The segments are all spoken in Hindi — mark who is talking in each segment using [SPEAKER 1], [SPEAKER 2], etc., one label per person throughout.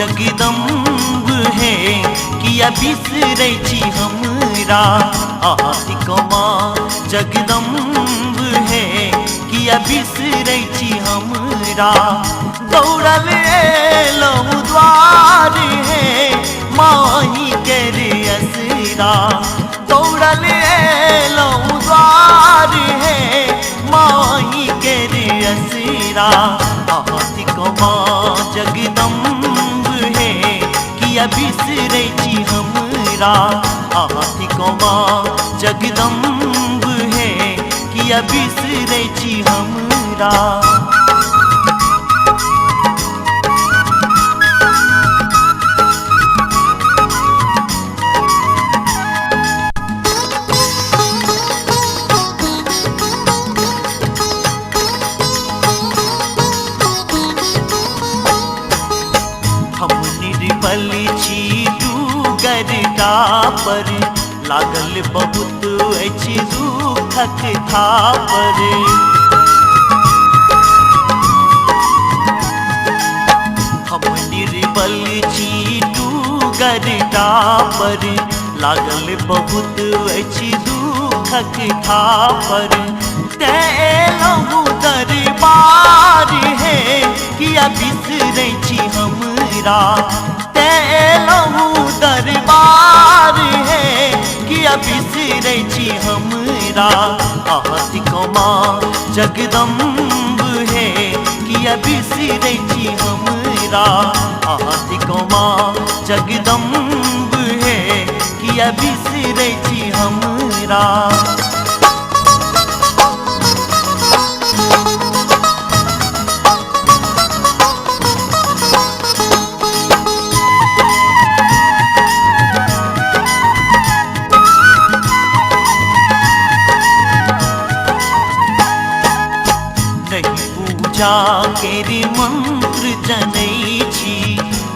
[SPEAKER 1] जगदम्ब है किया बिसरै छी हमरा आतिको माँ जगदम्ब है किया बिसरै छी हमरा दौड़ल एलहुँ द्वार है माही के रे असरा दौड़ल एलहुँ द्वार है माही के रे असरा आतिको माँ जगदम्ब है किया बिसरै छी हमरा आतिको माँ जगदम्ब है किया बिसरै छी हमरा पर लागल बहुत अछि दुखक थापर हम निर्बल छी डूगरटा पर लागल बहुत अछि दुखक थापर तेलहु दरबार है किया बिसरै छी हमरा तेलहु दरबार है किया बिसरै छी हमरा आतिको माँ जगदम्ब है किया बिसरै छी हमरा आतिको माँ जगदम्ब है किया बिसरै छी हमरा केरी मंत्र जनै छी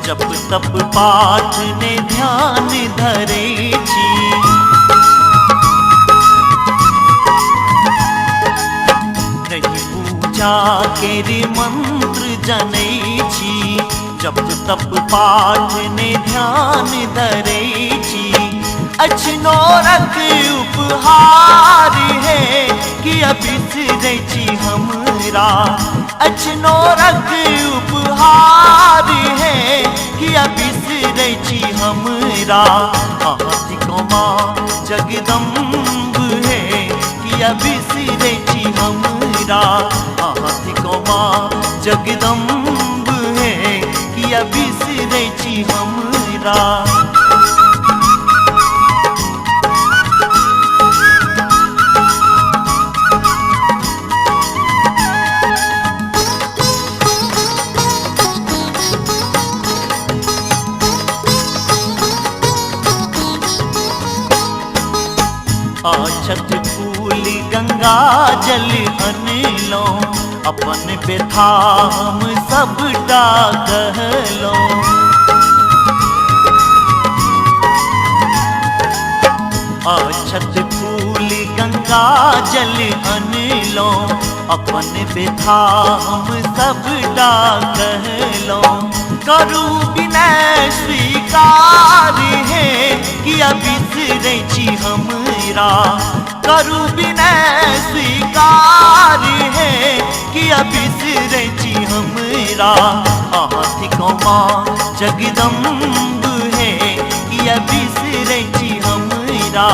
[SPEAKER 1] जप तप पाठ ने ध्यान धरै छी नहीं पूजा केरी मंत्र जनै छी जप तप पाठ ने ध्यान धरै छी अछनोरक उपहार है किया बिसरै छी हमरा अछनोरक उपहार है किया बिसरै छी हमरा आतिको माँ जगदम्ब है किया बिसरै छी हमरा आतिको माँ जगदम्ब है किया बिसरै छी हमरा अक्षत फूल गंगा जल अनलो अपन व्यथा हम सबटा कहलो अक्षत फूल गंगा जल अनलो अपन व्यथा हम सबटा कहलो करू विनय स्वीकार है किया बिसरै छी हमरा करू विनय स्वीकार है किया बिसरै छी हमरा आतिको माँ जगदम्ब है किया बिसरै छी हमरा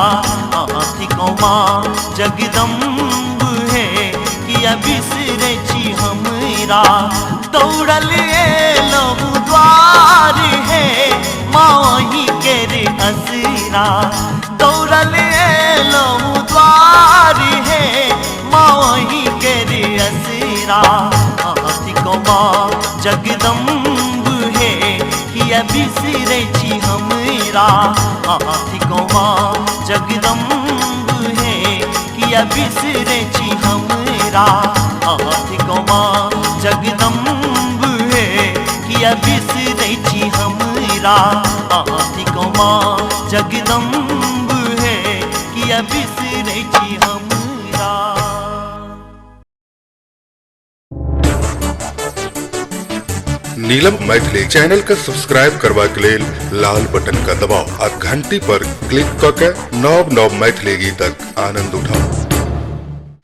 [SPEAKER 1] आतिको माँ जगदम्ब है किया बिसरै छी हमरा दौड़ल एलहुँ द्वार है माही के रे असरा दौड़ल एलहुँ द्वार है माही के रे असरा आतिको माँ जगदम्ब है किया बिसरै छी हमरा आतिको माँ जगदम्ब है किया बिसरै छी हमरा आतिको माँ जगदम्ब है किया बिसरै छी हमरा आतिको माँ जगदम्ब है किया बिसरै छी हमरा
[SPEAKER 2] नीलम मैथिली चैनल का सब्सक्राइब करबा के लेल लाल बटन का दबाव आ घंटी पर क्लिक क के नव नव मैथिली गीतक आनंद उठाओ।